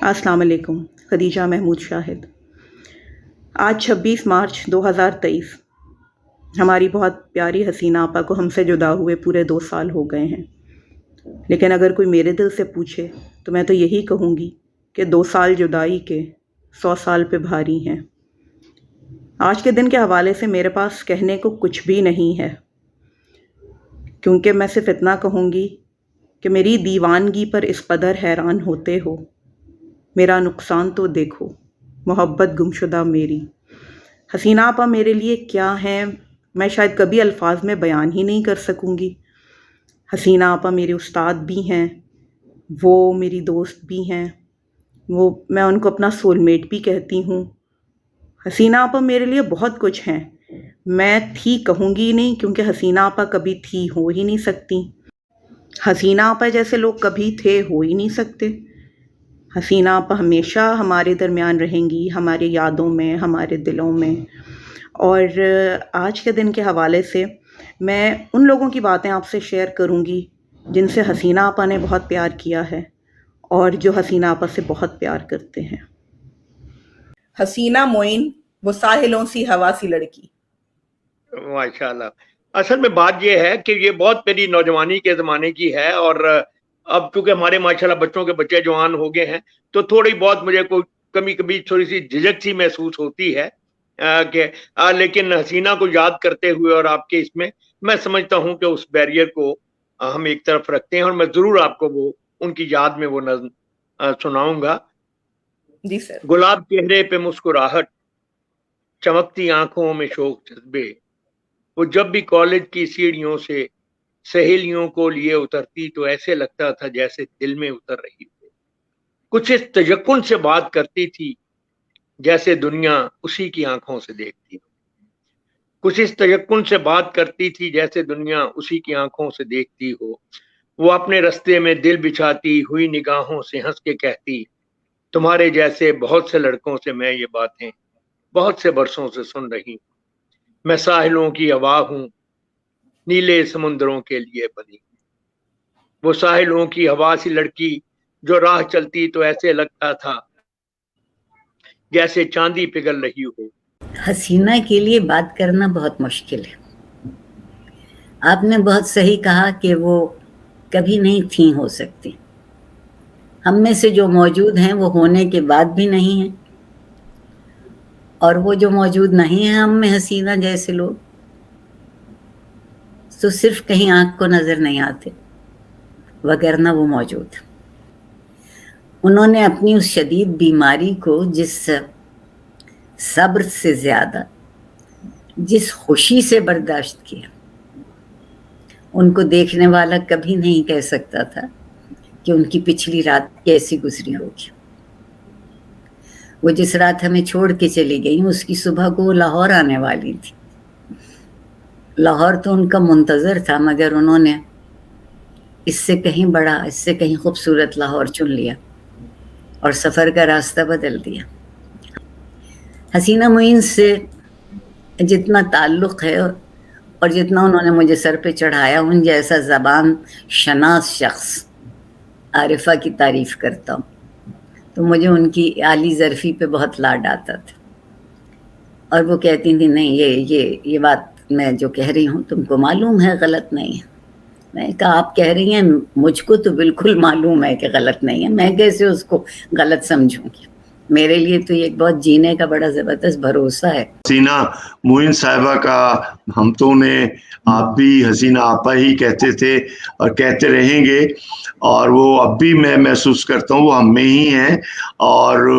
अस्सलाम वालेकुम। खदीजा महमूद शाहिद। आज 26 मार्च 2023 हमारी बहुत प्यारी हसीना आपा को हमसे जुदा हुए पूरे 2 साल हो गए हैं। लेकिन अगर कोई मेरे दिल से पूछे तो मैं तो यही कहूँगी कि 2 साल जुदाई के 100 साल पे भारी हैं। आज के दिन के हवाले से मेरे पास कहने को कुछ भी नहीं है, क्योंकि मैं सिर्फ इतना कहूँगी कि मेरी दीवानगी पर इस कदर हैरान होते हो, मेरा नुकसान तो देखो, मोहब्बत गुमशुदा मेरी। हसीना आपा मेरे लिए क्या हैं, मैं शायद कभी अल्फाज में बयान ही नहीं कर सकूँगी। हसीना आपा मेरे उस्ताद भी हैं, वो मेरी दोस्त भी हैं, मैं उनको अपना सोलमेट भी कहती हूँ। हसीना आपा मेरे लिए बहुत कुछ हैं। मैं थी कहूँगी ही नहीं, क्योंकि हसीना आपा कभी थी हो ही नहीं सकती। हसीना आपा जैसे लोग कभी थे हो ही नहीं सकते। हसीना आपा हमेशा हमारे दरमियान रहेंगी, हमारी यादों में, हमारे दिलों में। और आज के दिन के हवाले से मैं उन लोगों की बातें आपसे शेयर करूंगी जिनसे हसीना आपा ने बहुत प्यार किया है और जो हसीना आपा से बहुत प्यार करते हैं। हसीना मोइन, वो साहिलों सी हवा सी लड़की। माशाल्लाह। असल में बात यह है कि ये बहुत मेरी नौजवानी के ज़माने की है, और अब चूंकि हमारे माशाल्लाह बच्चों के बच्चे जवान हो गए हैं, तो थोड़ी बहुत मुझे कोई कभी कभी थोड़ी सी झिझक सी महसूस होती है लेकिन हसीना को याद करते हुए और आपके इसमें मैं समझता हूं कि उस बैरियर को हम एक तरफ रखते हैं, और मैं ज़रूर आपको वो उनकी याद में वो नज़्म सुनाऊंगा। जी सर। गुलाब चेहरे पे मुस्कुराहट, चमकती आंखों में शौक जज्बे, वो जब भी कॉलेज की सीढ़ियों से सहेलियों को लिए उतरती तो ऐसे लगता था जैसे दिल में उतर रही हो। कुछ इस तजक्कुन से बात करती थी जैसे दुनिया उसी की आंखों से देखती हो। कुछ इस तजक्कुन से बात करती थी जैसे दुनिया उसी की आंखों से देखती हो। वो अपने रास्ते में दिल बिछाती हुई निगाहों से हंस के कहती, तुम्हारे जैसे बहुत से लड़कों से मैं ये बातें बहुत से बरसों से सुन रही हूँ। मैं साहिलों की हवा हूँ, नीले समुद्रों के लिए बनी। वो साहिलों की हवा सी लड़की जो राह चलती तो ऐसे लगता था जैसे चांदी पिघल रही हो। हसीना के लिए बात करना बहुत मुश्किल है। आपने बहुत सही कहा कि वो कभी नहीं थी हो सकती। हम में से जो मौजूद हैं वो होने के बाद भी नहीं हैं, और वो जो मौजूद नहीं है हम में हसीना जैसे लोग, तो सिर्फ कहीं आंख को नजर नहीं आते, वगरना वो मौजूद। उन्होंने अपनी उस शदीद बीमारी को जिस सब्र से ज्यादा जिस खुशी से बर्दाश्त किया, उनको देखने वाला कभी नहीं कह सकता था कि उनकी पिछली रात कैसी गुजरी होगी। वो जिस रात हमें छोड़ के चली गई, उसकी सुबह को वो लाहौर आने वाली थी। लाहौर तो उनका मुंतजर था, मगर उन्होंने इससे कहीं बड़ा, इससे कहीं खूबसूरत लाहौर चुन लिया और सफ़र का रास्ता बदल दिया। हसीना मोइन से जितना ताल्लुक़ है और जितना उन्होंने मुझे सर पे चढ़ाया, उन जैसा ज़बान शनास शख्स आरिफा की तारीफ़ करता हूँ तो मुझे उनकी आली ज़रफ़ी पे बहुत लाड आता था। और वो कहती थी, नहीं ये बात मैं जो कह रही हूँ तुमको मालूम है गलत नहीं है। मैं कहा, आप कह रही हैं, मुझको तो बिल्कुल मालूम है कि गलत नहीं है, मैं कैसे उसको गलत समझूंगी। मेरे लिए तो ये बहुत जीने का बड़ा ज़बरदस्त भरोसा है। हसीना मोइन साहिबा का हम तो उन्हें आप भी हसीना आपा ही कहते थे और कहते रहेंगे, और वो अब भी मैं महसूस करता हूँ वो हम में ही हैं, और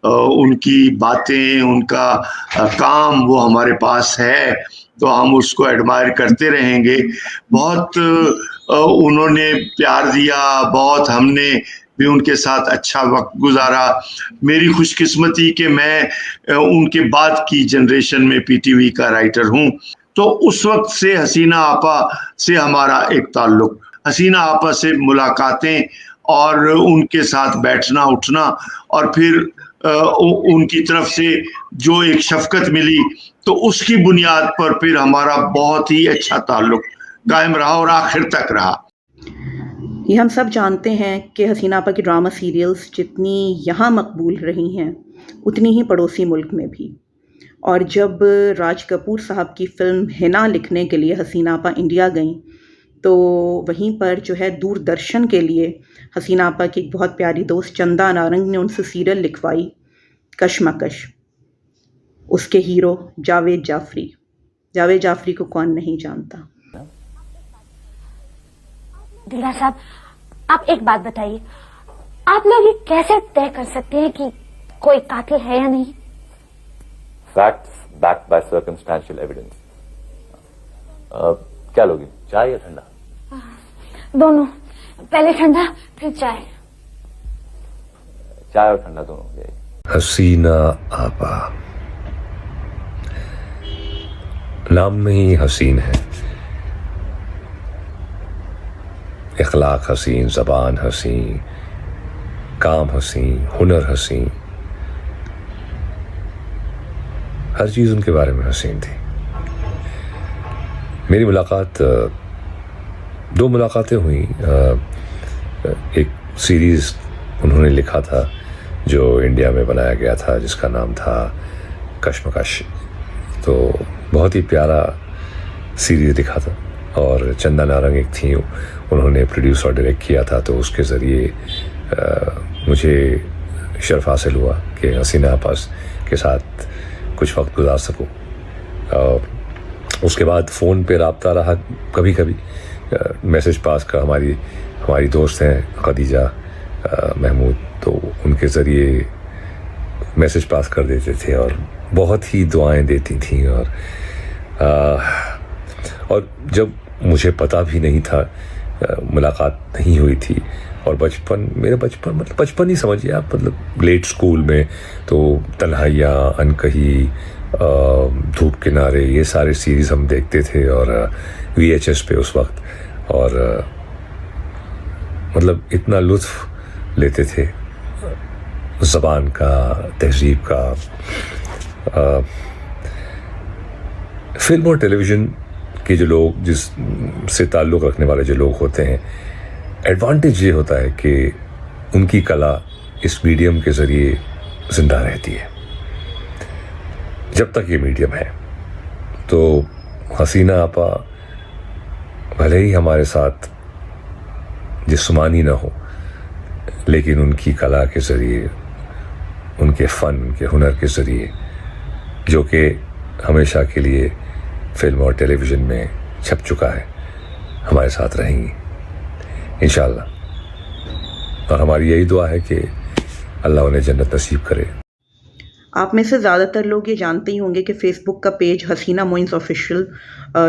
उनकी बातें, उनका काम वो हमारे पास है, तो हम उसको एडमायर करते रहेंगे। बहुत उन्होंने प्यार दिया, बहुत हमने भी उनके साथ अच्छा वक्त गुजारा। मेरी खुशकिस्मती कि मैं उनके बाद की जनरेशन में पीटीवी का राइटर हूँ, तो उस वक्त से हसीना आपा से हमारा एक ताल्लुक, हसीना आपा से मुलाकातें और उनके साथ बैठना उठना, और फिर उनकी तरफ से जो एक शफकत मिली तो उसकी बुनियाद पर फिर हमारा बहुत ही अच्छा ताल्लुक कायम रहा और आखिर तक रहा। یہ ہم سب جانتے ہیں کہ حسین آپا کی ڈرامہ سیریلز جتنی یہاں مقبول رہی ہیں اتنی ہی پڑوسی ملک میں بھی. اور جب راج کپور صاحب کی فلم ہنا لکھنے کے لیے حسین آپا انڈیا گئیں تو وہیں پر جو ہے دوردرشن کے لیے حسین آپا کی ایک بہت پیاری دوست چندا نارنگ نے ان سے سیریل لکھوائی کشمکش. اس کے ہیرو جاوید جعفری. جاوید جعفری کو کون نہیں جانتا. دلدار صاحب آپ ایک بات بتائیے, آپ لوگ یہ کیسے طے کر سکتے ہیں کہ کوئی قاتل ہے یا نہیں؟ Facts backed by circumstantial evidence. کیا لوگی, چائے یا ٹھنڈا؟ دونوں, پہلے ٹھنڈا پھر چائے. چائے اور ٹھنڈا دونوں ہو جائے. حسینہ آپا نام میں ہی حسین ہے. اخلاق حسین, زبان حسین, کام حسین, ہنر حسین, ہر چیز ان کے بارے میں حسین تھی. میری ملاقات, 2 ملاقاتیں ہوئیں. ایک سیریز انہوں نے لکھا تھا جو انڈیا میں بنایا گیا تھا جس کا نام تھا کشمکش. تو بہت ہی پیارا سیریز لکھا تھا اور چندا نارنگ ایک تھیں, انہوں نے پروڈیوس اور ڈائریکٹ کیا تھا. تو اس کے ذریعے مجھے شرف حاصل ہوا کہ حسینہ آپا کے ساتھ کچھ وقت گزار سکوں. اس کے بعد فون پہ رابطہ رہا, کبھی کبھی میسج پاس کا. ہماری دوست ہیں خدیجہ محمود, تو ان کے ذریعے میسج پاس کر دیتے تھے اور بہت ہی دعائیں دیتی تھیں. اور جب مجھے پتہ بھی نہیں تھا, ملاقات نہیں ہوئی تھی, اور میرا بچپن ہی سمجھیے آپ, مطلب لیٹ اسکول میں تو تنہائیاں, انکہی, دھوپ کنارے, یہ سارے سیریز ہم دیکھتے تھے اور VHS پہ اس وقت, اور مطلب اتنا لطف لیتے تھے زبان کا, تہذیب کا. فلم اور ٹیلی ویژن کے جو لوگ, جس سے تعلق رکھنے والے جو لوگ ہوتے ہیں, ایڈوانٹیج یہ ہوتا ہے کہ ان کی کلا اس میڈیم کے ذریعے زندہ رہتی ہے جب تک یہ میڈیم ہے. تو حسینہ آپا بھلے ہی ہمارے ساتھ جسمانی نہ ہو, لیکن ان کی کلا کے ذریعے, ان کے فن, ان کے ہنر کے ذریعے, جو کہ ہمیشہ کے لیے فلم اور ٹیلی ویژن میں چھپ چکا ہے, ہمارے ساتھ رہیں گی انشاءاللہ. اور ہماری یہی دعا ہے کہ اللہ انہیں جنت نصیب کرے. آپ میں سے زیادہ تر لوگ یہ جانتے ہی ہوں گے کہ فیس بک کا پیج حسینہ موئنز آفیشیل,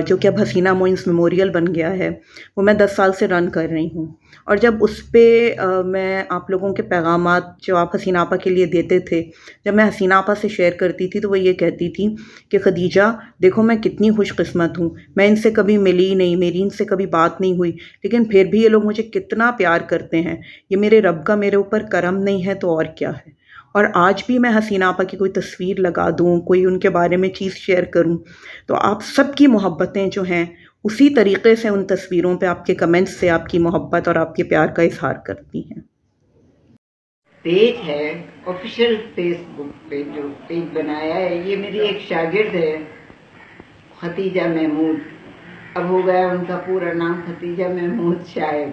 جو کہ اب حسینہ موئنز میموریل بن گیا ہے, وہ میں 10 سال سے رن کر رہی ہوں. اور جب اس پہ میں آپ لوگوں کے پیغامات جو آپ حسینہ آپا کے لیے دیتے تھے, جب میں حسینہ آپا سے شیئر کرتی تھی تو وہ یہ کہتی تھی کہ خدیجہ دیکھو میں کتنی خوش قسمت ہوں, میں ان سے کبھی ملی نہیں, میری ان سے کبھی بات نہیں ہوئی, لیکن پھر بھی یہ لوگ مجھے کتنا پیار کرتے ہیں. یہ میرے رب کا میرے اوپر کرم نہیں ہے تو اور کیا ہے. اور آج بھی میں حسینہ آپا کی کوئی تصویر لگا دوں, کوئی ان کے بارے میں چیز شیئر کروں, تو آپ سب کی محبتیں جو ہیں اسی طریقے سے ان تصویروں پہ آپ کے کمنٹس سے آپ کی محبت اور آپ کے پیار کا اظہار کرتی ہیں. پیج ہے آفیشیل فیس بک پہ جو پیج بنایا ہے, یہ میری ایک شاگرد ہے ختیجہ محمود, اب ہو گیا ان کا پورا نام ختیجہ محمود شاید.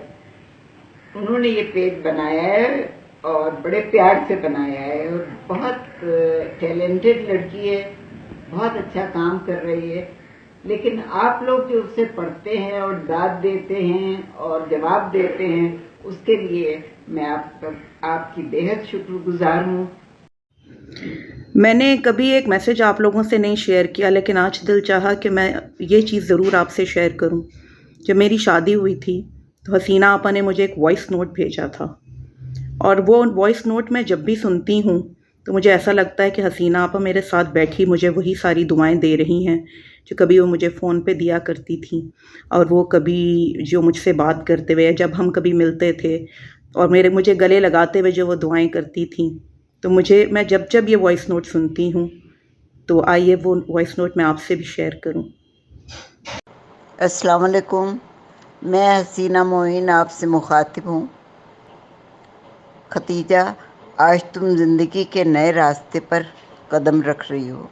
انہوں نے یہ پیج بنایا ہے اور بڑے پیار سے بنایا ہے, اور بہت ٹیلنٹڈ لڑکی ہے, بہت اچھا کام کر رہی ہے. لیکن آپ لوگ جو اس سے پڑھتے ہیں اور داد دیتے ہیں اور جواب دیتے ہیں, اس کے لیے میں آپ کی بے حد شکر گزار ہوں. میں نے کبھی ایک میسج آپ لوگوں سے نہیں شیئر کیا, لیکن آج دل چاہا کہ میں یہ چیز ضرور آپ سے شیئر کروں. جب میری شادی ہوئی تھی تو حسینہ آپا نے مجھے ایک وائس نوٹ بھیجا تھا, اور وہ وائس نوٹ میں جب بھی سنتی ہوں تو مجھے ایسا لگتا ہے کہ حسینہ آپا میرے ساتھ بیٹھی مجھے وہی ساری دعائیں دے رہی ہیں جو کبھی وہ مجھے فون پہ دیا کرتی تھیں, اور وہ کبھی جو مجھ سے بات کرتے ہوئے, جب ہم کبھی ملتے تھے اور مجھے گلے لگاتے ہوئے جو وہ دعائیں کرتی تھیں. تو میں جب یہ وائس نوٹ سنتی ہوں تو آئیے وہ وائس نوٹ میں آپ سے بھی شیئر کروں. السلام علیکم. میں حسینہ معین آپ سے مخاطب ہوں. ختیجہ، آج تم زندگی کے نئے راستے پر قدم رکھ رہی ہو.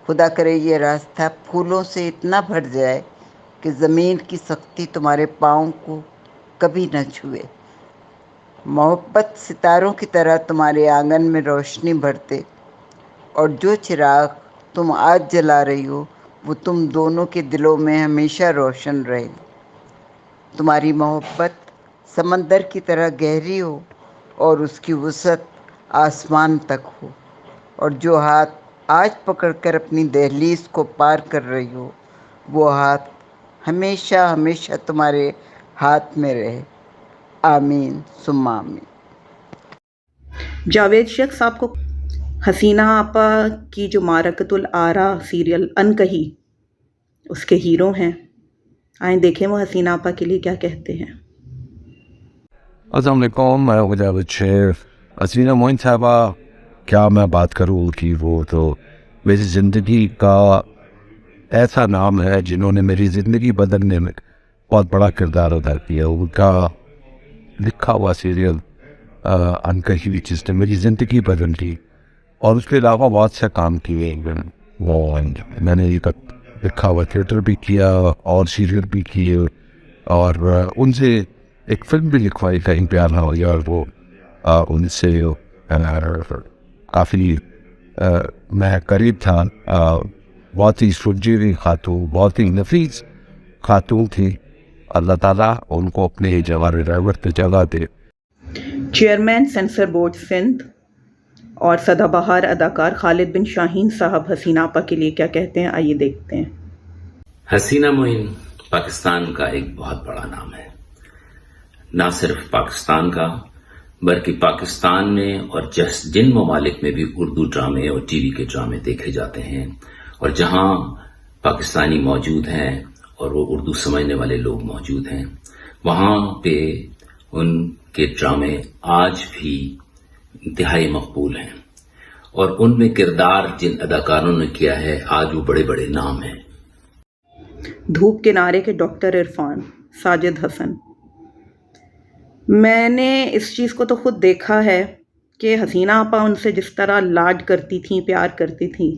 خدا کرے یہ راستہ پھولوں سے اتنا بھر جائے کہ زمین کی سختی تمہارے پاؤں کو کبھی نہ چھوئے. محبت ستاروں کی طرح تمہارے آنگن میں روشنی بھرتے، اور جو چراغ تم آج جلا رہی ہو وہ تم دونوں کے دلوں میں ہمیشہ روشن رہے. تمہاری محبت سمندر کی طرح گہری ہو اور اس کی وسعت آسمان تک ہو، اور جو ہاتھ آج پکڑ کر اپنی دہلیز کو پار کر رہی ہو وہ ہاتھ ہمیشہ ہمیشہ تمہارے ہاتھ میں رہے. آمین ثم آمین. جاوید شیخ صاحب کو حسینہ آپا کی جو معرکۃ الآرا سیریل انکہی اس کے ہیرو ہیں. آئیں دیکھیں وہ حسینہ آپا کے لیے کیا کہتے ہیں. السلام علیکم. میں جاوید شیخ. حسینہ معین صاحبہ کیا میں بات کروں کہ وہ تو میری زندگی کا ایسا نام ہے جنہوں نے میری زندگی بدلنے میں بہت بڑا کردار ادا کیا. ان کا لکھا ہوا سیریل انکہی جس نے میری زندگی بدل دی، اور اس کے علاوہ بہت سے کام کیے. وہ میں نے یہ لکھا ہوا تھیٹر بھی کیا اور سیریل بھی کیے، اور ان سے ایک فلم بھی لکھوائی کہیں پیار نہ ہو گیا، اور وہ ان سے کافی میں قریب تھا. بہت ہی سلجھی خاتون، بہت ہی نفیس خاتون تھی. اللہ تعالیٰ ان کو اپنے جگہ ڈرائیور پہ جگہ دے. چیئرمین سینسر بورڈ سندھ اور سدا بہار اداکار خالد بن شاہین صاحب حسینہ آپا کے لیے کیا کہتے ہیں، آئیے دیکھتے ہیں. حسینہ معین پاکستان کا ایک بہت بڑا نام ہے. نہ صرف پاکستان کا بلکہ پاکستان میں اور جن ممالک میں بھی اردو ڈرامے اور ٹی وی کے ڈرامے دیکھے جاتے ہیں، اور جہاں پاکستانی موجود ہیں اور وہ اردو سمجھنے والے لوگ موجود ہیں، وہاں پہ ان کے ڈرامے آج بھی انتہائی مقبول ہیں، اور ان میں کردار جن اداکاروں نے کیا ہے آج وہ بڑے بڑے نام ہیں. دھوپ کنارے کے ڈاکٹر عرفان، ساجد حسن. میں نے اس چیز کو تو خود دیکھا ہے کہ حسینہ آپا ان سے جس طرح لاڈ کرتی تھیں، پیار کرتی تھیں،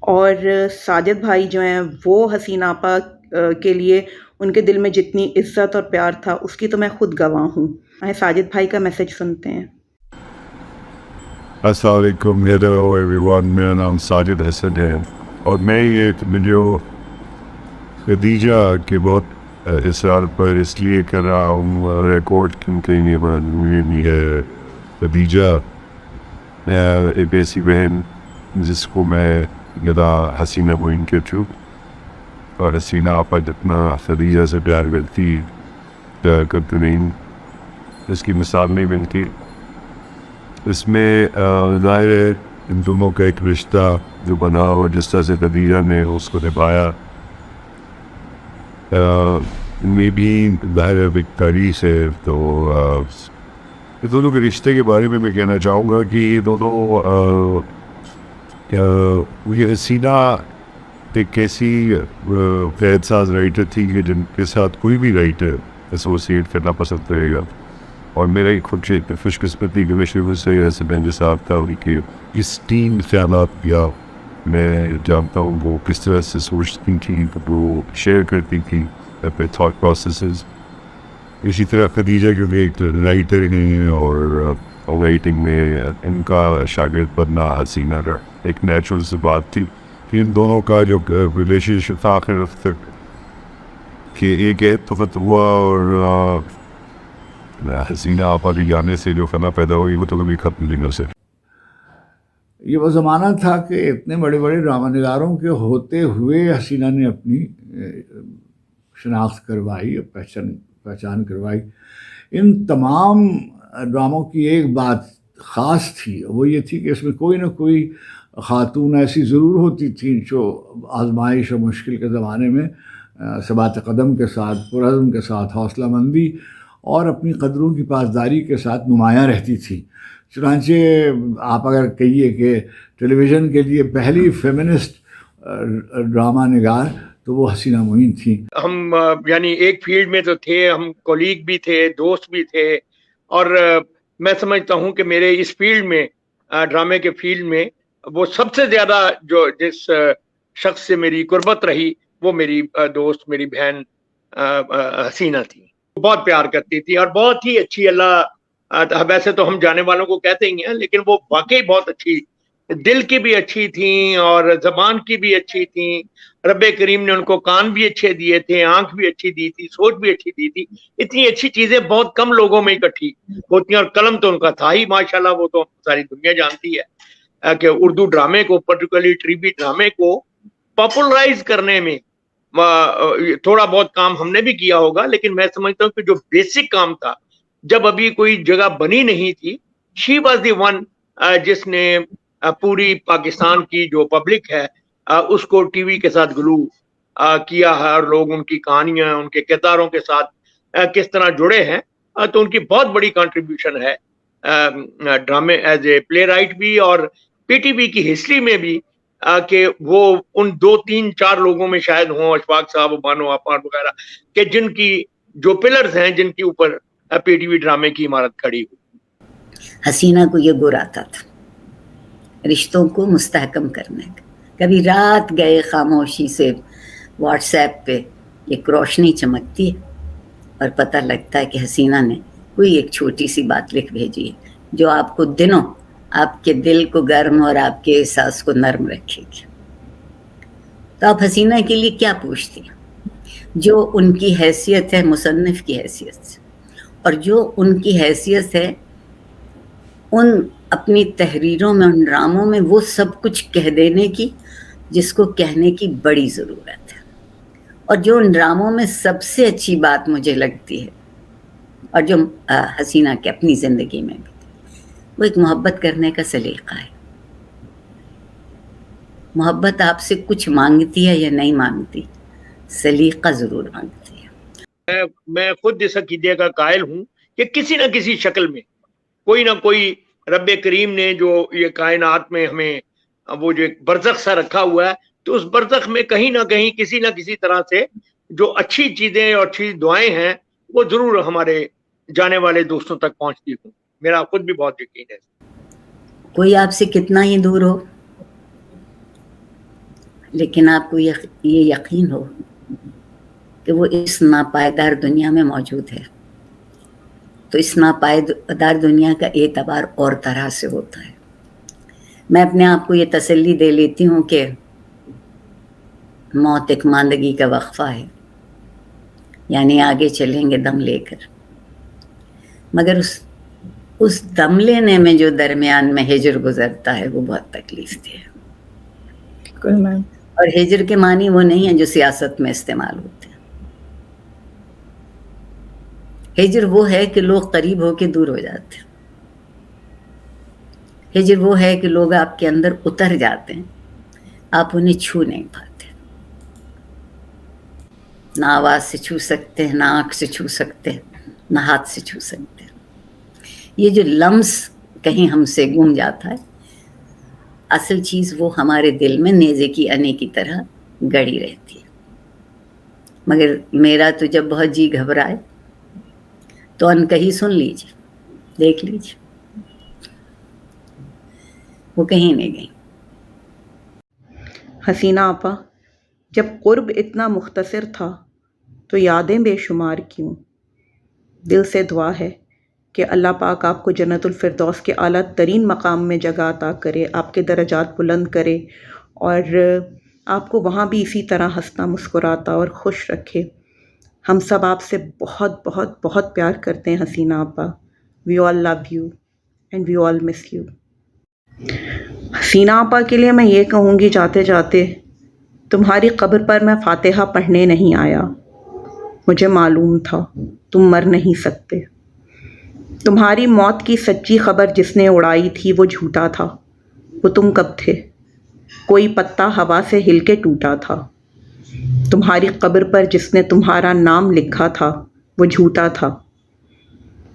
اور ساجد بھائی جو ہیں وہ حسینہ آپا کے لیے ان کے دل میں جتنی عزت اور پیار تھا اس کی تو میں خود گواہ ہوں. آئے ساجد بھائی کا میسج سنتے ہیں. السلام علیکم. Hello every one. میرا نام ساجد حسن ہے، اور میں یہ ویڈیو خدیجہ کے بہت اصرار پر اس لیے کر رہا ہوں ریکارڈ، کیونکہ یہ بھی ہے خدیجہ ایک ایسی بہن جس کو میں گدا حسینہ معین کے تھرو، اور حسینہ آپا جتنا خدیجہ سے پیار کرتی کرتے نہیں اس کی مثال نہیں بنتی. اس میں ظاہر ہے ان دونوں کا ایک رشتہ جو بنا اور جس طرح سے خدیجہ نے اس کو نبھایا، میں بھی ظاہر ہے ایک تاریخ ہے. تو دونوں کے رشتے کے بارے میں کہنا چاہوں گا کہ یہ دونوں یہ حسینہ ایک ایسی فیض ساز رائٹر تھی کہ جن کے ساتھ کوئی بھی رائٹر ایسوسیٹ کرنا پسند کرے گا، اور میرا ایک خوش قسمتی کے مشرف سے ایسے بینج صاحب تھا ان کے اس ٹیم خیالات کیا. میں جانتا ہوں وہ کس طرح سے سوچتی تھیں، وہ شیئر کرتی تھیں اپنے تھاٹ پروسیسز. اسی طرح خدیجہ جو ایک رائٹر ہیں اور رائٹنگ میں ان کا شاگرد بننا حسینہ کا ایک نیچرل سی بات تھی. ان دونوں کا جو ریلیشن شپ تھا آخر تک کہ ایک اتفاق ہوا، اور حسینہ آپا کے جانے سے جو فنا پیدا ہوئی وہ تو کبھی ختم نہیں ہو سکتی. یہ وہ زمانہ تھا کہ اتنے بڑے بڑے ڈرامہ نگاروں کے ہوتے ہوئے حسینہ نے اپنی شناخت کروائی، پہچان کروائی. ان تمام ڈراموں کی ایک بات خاص تھی، وہ یہ تھی کہ اس میں کوئی نہ کوئی خاتون ایسی ضرور ہوتی تھیں جو آزمائش اور مشکل کے زمانے میں ثبات قدم کے ساتھ، پرعزم کے ساتھ، حوصلہ مندی اور اپنی قدروں کی پاسداری کے ساتھ نمایاں رہتی تھی. چنانچہ آپ اگر کہیے کہ ٹیلی ویژن کے لیے پہلی فیمنسٹ ڈرامہ نگار तो वो हसीना मोइन थी। हम यानी एक फील्ड में तो थे, हम कोलीग भी थे, दोस्त भी थे, और मैं समझता हूँ कि मेरे इस फील्ड में, ड्रामे के फील्ड में, वो सबसे ज्यादा जो जिस शख्स से मेरी कुर्बत रही वो मेरी दोस्त, मेरी बहन हसीना थी। बहुत प्यार करती थी और बहुत ही अच्छी, अल्लाह, वैसे तो हम जाने वालों को कहते ही हैं, लेकिन वो वाकई बहुत अच्छी, दिल की भी अच्छी थी और जबान की भी अच्छी थी। रब्बे करीम ने उनको कान भी अच्छे दिए थे, आंख भी अच्छी दी थी, सोच भी अच्छी दी थी। इतनी अच्छी चीजें बहुत कम लोगों में इकट्ठी होती हैं, और कलम तो उनका था ही माशाल्लाह, वो तो सारी दुनिया जानती है कि उर्दू ड्रामे को, पर्टिकुलरली टीवी ड्रामे को पॉपुलराइज करने में थोड़ा बहुत काम हमने भी किया होगा, लेकिन मैं समझता हूँ कि जो बेसिक काम था, जब अभी कोई जगह बनी नहीं थी, शी वॉज द वन जिसने पूरी पाकिस्तान की जो पब्लिक है उसको टीवी के साथ ग्लू किया है, और लोग उनकी कहानियां, उनके किरदारों के साथ किस तरह जुड़े हैं। तो उनकी बहुत बड़ी कंट्रीब्यूशन है ड्रामे एज ए प्ले राइट भी, और पीटीवी की हिस्ट्री में भी, कि वो उन 2, 3, 4 लोगों में शायद हों, अशफाक साहब, बानो आपार वगैरह, कि जिनकी जो पिलर्स हैं, जिनके ऊपर पीटीवी ड्रामे की इमारत खड़ी हुई। हसीना को ये गुर आता था रिश्तों को मुस्तहकम करने का। कभी रात गए खामोशी से व्हाट्सएप पे एक रोशनी चमकती है और पता लगता है कि हसीना ने कोई एक छोटी सी बात लिख भेजी है जो आपको दिनों, आपके दिल को गर्म और आपके एहसास को नर्म रखेगी। तो आप हसीना के लिए क्या पूछती हैं? जो उनकी हैसियत है मुसन्निफ की हैसियत से, और जो उनकी हैसियत है उन अपनी तहरीरों में, उन ड्रामों में, वो सब कुछ कह देने की जिसको कहने की बड़ी ज़रूरत है। और जो उन ड्रामों में सबसे अच्छी बात मुझे लगती है, और जो हसीना के अपनी ज़िंदगी में भी, वो एक मोहब्बत करने का सलीका है। मोहब्बत आपसे कुछ मांगती है या नहीं मांगती, सलीका ज़रूर मांगती है। मैं खुद इस अकीदे का कायल हूँ कि किसी न किसी शक्ल में कोई ना कोई रब्बे करीम ने जो ये कायनात में हमें वो जो एक बरज़ख सा रखा हुआ है, तो उस बरज़ख में कहीं ना कहीं किसी ना किसी तरह से जो अच्छी चीज़ें और अच्छी दुआएं हैं वो ज़रूर हमारे जाने वाले दोस्तों तक पहुंचती हूँ। मेरा खुद भी बहुत यकीन है। कोई आपसे कितना ही दूर हो, लेकिन आपको ये यकीन हो कि वो इस नापायदार दुनिया में मौजूद है, तो इस नापायदार दुनिया का एतबार और तरह से होता है। मैं अपने आप को ये तसल्ली दे लेती हूँ कि मौत एक मांदगी का वक्फा है, यानी आगे चलेंगे दम लेकर, मगर उस दम लेने में जो दरमियान में हिजर गुजरता है वो बहुत तकलीफ दे है। और हिजर के मानी वो नहीं है जो सियासत में इस्तेमाल होते हैं। हिजर वो है कि लोग करीब होके दूर हो जाते हैं। हिजर वो है कि लोग आपके अंदर उतर जाते हैं, आप उन्हें छू नहीं पाते। ना आवाज़ से छू सकते हैं, ना आँख से छू सकते हैं, ना हाथ से छू सकते हैं। ये जो लम्स कहीं हमसे गुम जाता है, असल चीज़ वो हमारे दिल में नेज़े की अने की तरह गड़ी रहती है। मगर मेरा तो जब बहुत जी घबराए तो अनकही सुन लीजिए, देख लीजिए, वो कहीं नहीं गई। हसीना आपा, जब कुर्ब इतना मुख्तसर था तो यादें बेशुमार क्यों। दिल से दुआ है कि अल्लाह पाक आपको जन्नतुल फिरदौस के आला तरीन मकाम में जगह अता करे, आपके दर्जात बुलंद करे और आपको वहाँ भी इसी तरह हंसता मुस्कुराता और खुश रखे। हम सब आपसे बहुत बहुत बहुत प्यार करते हैं हसीना आपा। We all love you and we all miss you. Haseena आपा के लिए मैं ये कहूँगी जाते जाते, तुम्हारी कब्र पर मैं फातिहा पढ़ने नहीं आया। मुझे मालूम था तुम मर नहीं सकते। तुम्हारी मौत की सच्ची खबर जिसने उड़ाई थी वो झूठा था। वो तुम कब थे? कोई पत्ता हवा से हिल के टूटा था। तुम्हारी कब्र पर जिसने तुम्हारा नाम लिखा था वो झूठा था।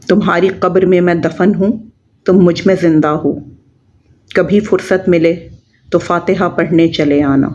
तुम्हारी कब्र में मैं दफन हूँ, तुम मुझ में ज़िंदा हो। कभी फुर्सत मिले तो फातिहा पढ़ने चले आना।